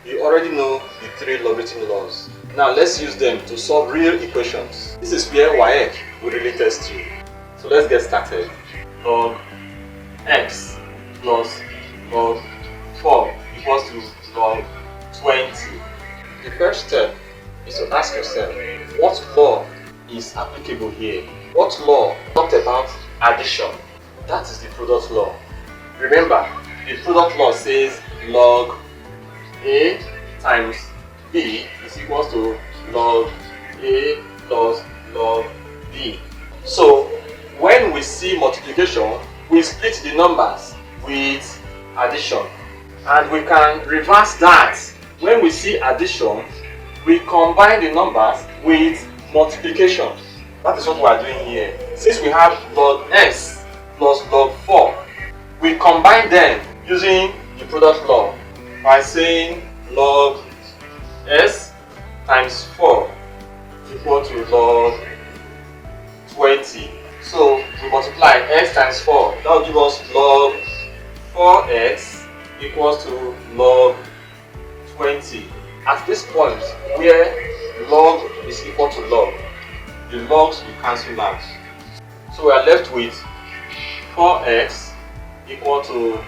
You already know the three logarithm laws. Now let's use them to solve real equations. This is where WAEC will really test you. So let's get started. Log x plus log 4 equals to log 20. The first step is to ask yourself, what law is applicable here? What law talked about addition? That is the product law. Remember, the product law says log A times B is equals to log A plus log B. So when we see multiplication, we split the numbers with addition. And we can reverse that. When we see addition, we combine the numbers with multiplication. That is what we are doing here. Since we have log x plus log 4, we combine them using the product law by saying log s times 4 equal to log 20. So we multiply x times 4. That will give us log 4x equals to log 20. At this point where log is equal to log, the logs will cancel out. So we are left with 4x equal to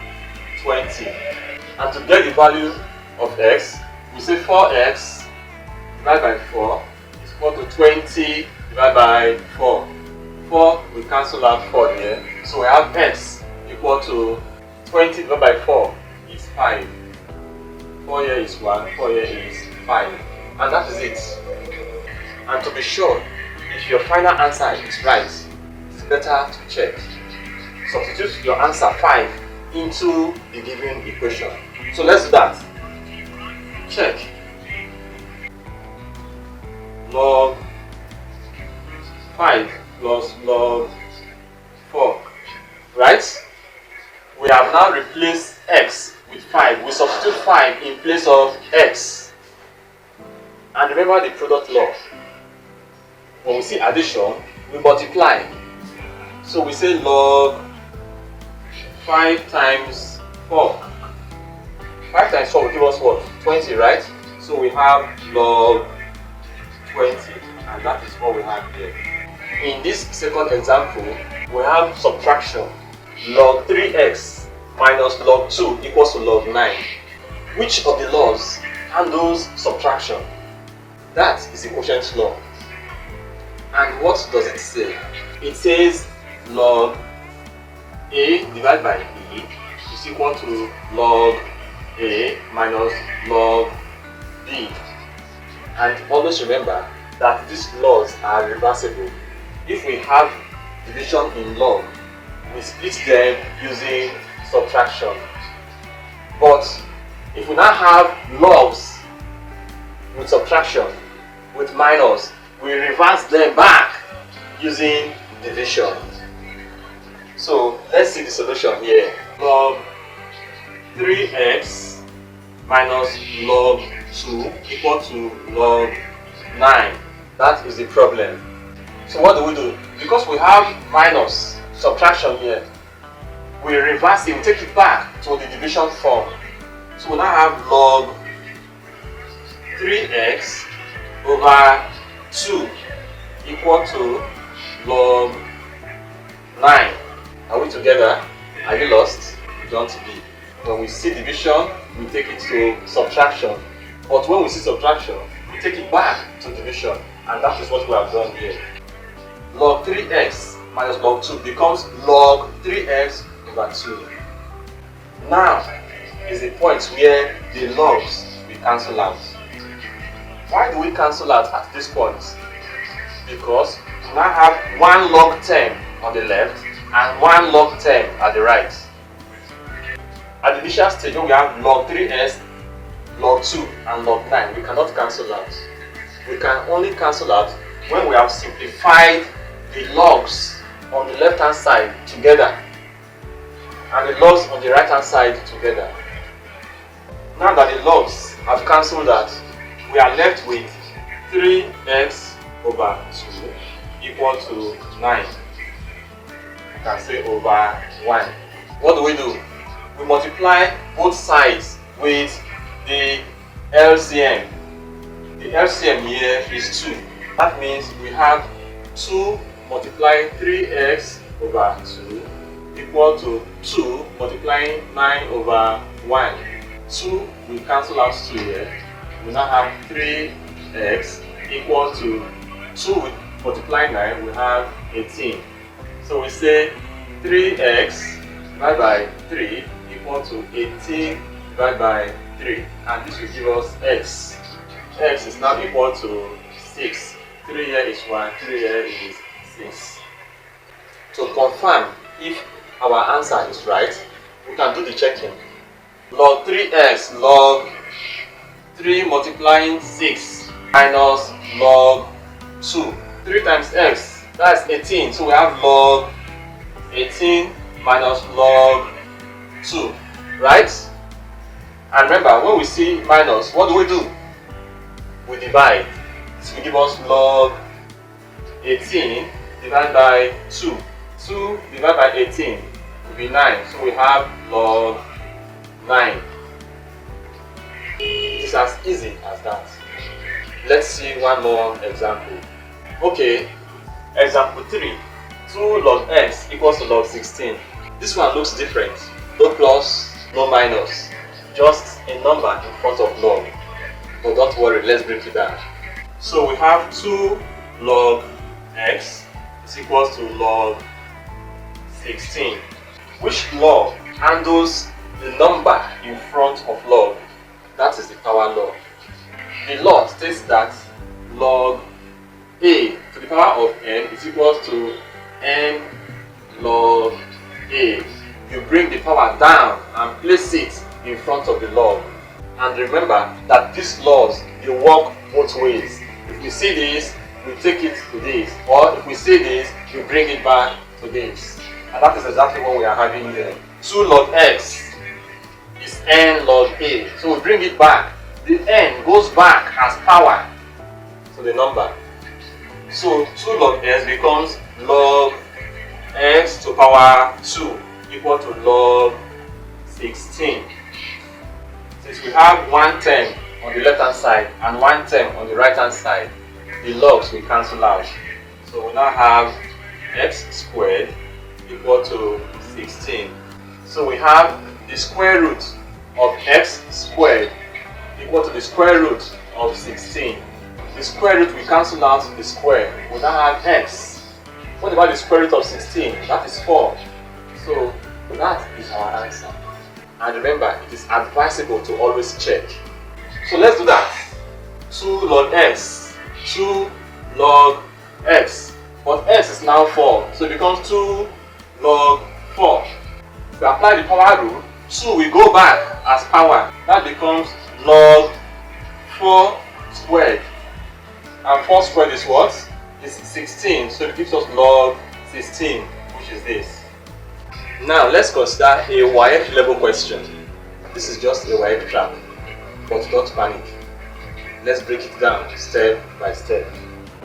20. And to get the value of x, we say 4x divided by 4 is equal to 20 divided by 4. 4 will cancel out 4 here. So we have x equal to 20 divided by 4 is 5. 4 here is 1, 4 here is 5. And that is it. And to be sure, if your final answer is right, it's better to check. Substitute your answer 5 into the given equation. So let's do that. Check. Log 5 plus log 4. Right? We have now replaced x with 5. We substitute 5 in place of x. And remember the product law. When we see addition, we multiply. So we say log 5 times 4. 5 times 4 will give us what? 20, right? So we have log 20. And that is what we have here. In this second example, we have subtraction. Log 3x minus log 2 equals to log 9. Which of the laws handles subtraction? That is the quotient law. And what does it say? It says log A divided by B is equal to log A minus log B. And always remember that these laws are reversible. If we have division in log, we split them using subtraction. But if we now have logs with subtraction, with minus, we reverse them back using division. So let's see the solution here. Log 3x minus log 2 equal to log 9. That is the problem. So what do? Because we have minus subtraction here, we reverse it, we take it back to the division form. So we now have log 3x over 2 equal to log 9. Are we together? Are you lost? You don't be. When we see division, we take it to subtraction. But when we see subtraction, we take it back to division. And that is what we have done here. Log 3x minus log 2 becomes log 3x over 2. Now is the point where the logs will cancel out. Why do we cancel out at this point? Because we now have one log term on the left and one log term at the right. At the initial stage, when we have log 3x, log 2 and log 9, we cannot cancel out. We can only cancel out when we have simplified the logs on the left hand side together and the logs on the right hand side together. Now that the logs have cancelled out, we are left with 3x over 2 equal to 9. You can say over 1. What do? We multiply both sides with the LCM. The LCM here is 2. That means we have 2 multiplying 3x over 2 equal to 2 multiplying 9 over 1. 2 will cancel out 2 here. We now have 3x equal to 2 multiplying 9, we have 18. So we say 3x divided by 3 equal to 18 divided by 3. And this will give us x. X is now equal to 6. 3 here is 1, 3 here is 6. To confirm if our answer is right, we can do the checking. Log 3x log 3 multiplying 6 minus log 2. 3 times x, that's 18. So we have log 18 minus log 2, right? And remember, when we see minus, what do? We divide. This will give us log 18 divided by 2. 2 divided by 18 will be 9. So we have log 9. It is as easy as that. Let's see one more example. Okay, example 3. 2 log x equals to log 16. This one looks different. No plus, no minus. Just a number in front of log. But don't worry, let's break it down. So we have 2 log x is equals to log 16. Which log handles the number in front of log? That is the power law. The law states that log a to the power of n is equals to n log a. You bring the power down and place it in front of the log. And remember that these laws, they work both ways. If we see this, we take it to this. Or if we see this, we bring it back to this. And that is exactly what we are having here. 2 log x is n log a. So we bring it back. The n goes back as power to the number. So 2 log x becomes log x to power 2 equal to log 16. Since we have one term on the left hand side and one term on the right hand side, the logs will cancel out. So we now have x squared equal to 16. So we have the square root of x squared equal to the square root of 16. The square root will cancel out the square. We now have x. What about the square root of 16? That is 4. So that is our answer. And remember, it is advisable to always check. So let's do that. 2 log x, 2 log x. But x is now 4, so it becomes 2 log 4. If we apply the power rule, 2 will go back as power. That becomes log 4 squared. And 4 squared is what? Is 16, so it gives us log 16, which is this. Now let's consider a WAEC level question. This is just a WAEC trap, but don't panic. Let's break it down step by step.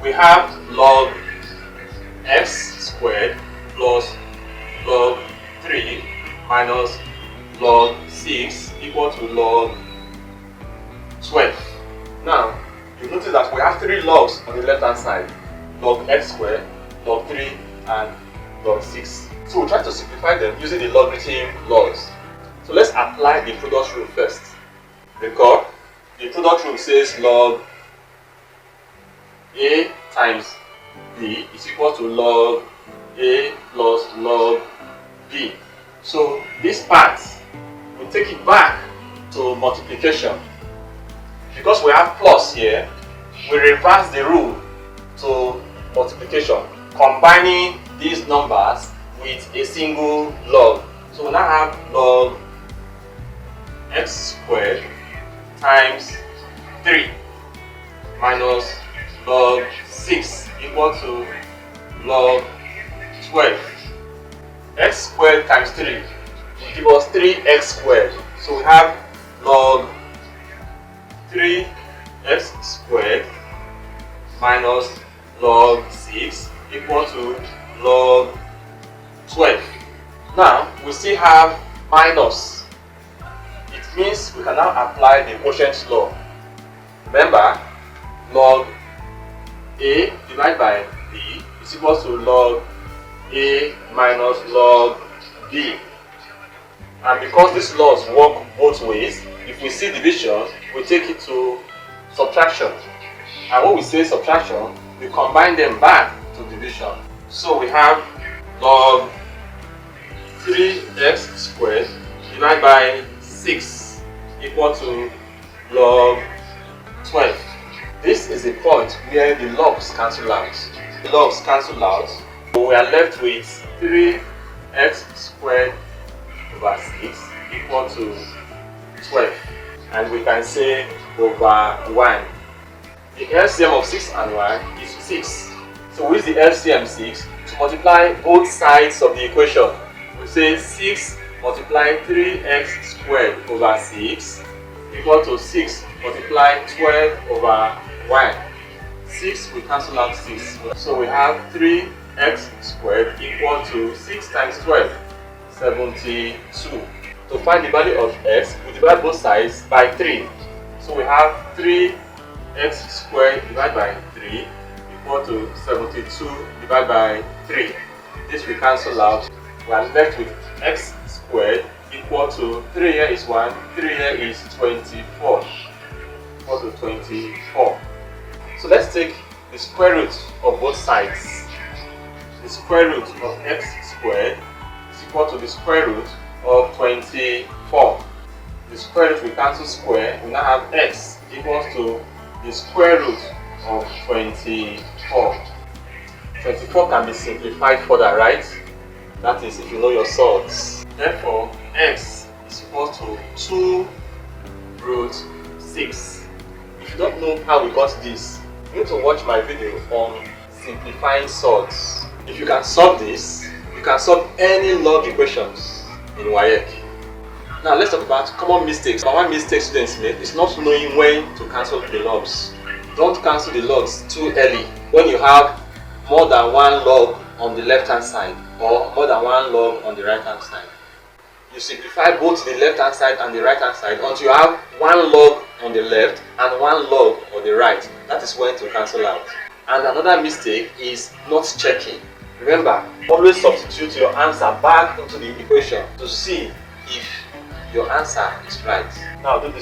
We have log x squared plus log 3 minus log 6 equal to log 12. Now, you notice that we have 3 logs on the left hand side. Log x squared, log 3 and log 6. So we'll try to simplify them using the logarithm laws. So let's apply the product rule first. Recall, the product rule says log a times b is equal to log a plus log b. So this part, we take it back to multiplication. Because we have plus here, we reverse the rule to multiplication, combining these numbers with a single log. So we now have log x squared times 3 minus log 6 equal to log 12. X squared times 3 will give us 3x squared. So we have log 3x squared minus log 6 equal to log 12. Now we still have minus. It means we can now apply the quotient law. Remember, log A divided by B is equal to log A minus log B. And because these laws work both ways, if we see division, we take it to subtraction. And when we say subtraction, we combine them back to division. So we have log 3x squared divided by 6 equal to log 12. This is a point where the logs cancel out. The logs cancel out, so we are left with 3x squared over 6 equal to 12. And we can say over 1. The LCM of 6 and 1 is 6. So we use the LCM 6 to multiply both sides of the equation. We say 6 multiply 3x squared over 6 equal to 6 multiply 12 over 1. 6 will cancel out 6. So we have 3x squared equal to 6 times 12, 72. To find the value of x, we divide both sides by 3. So we have 3x squared divided by 3 equal to 72 divided by 3. This will cancel out. We are left with x squared equal to 3 here is 1, 3 here is 24. Equal to 24. So let's take the square root of both sides. The square root of x squared is equal to the square root of 24. The square root will cancel square. We now have x equals to the square root of 24. 24 can be simplified further, right? That is if you know your sorts. Therefore, x is equal to 2 root 6. If you don't know how we got this, you need to watch my video on simplifying sorts. If you can solve this, you can solve any log equations in WAEC. Now let's talk about common mistakes. One mistake students make is not knowing when to cancel the logs. Don't cancel the logs too early when you have more than one log on the left hand side or more than one log on the right hand side. You simplify both the left hand side and the right hand side until you have one log on the left and one log on the right. That is when to cancel out. And another mistake is not checking. Remember, always substitute your answer back into the equation to see if your answer is right. Now do this.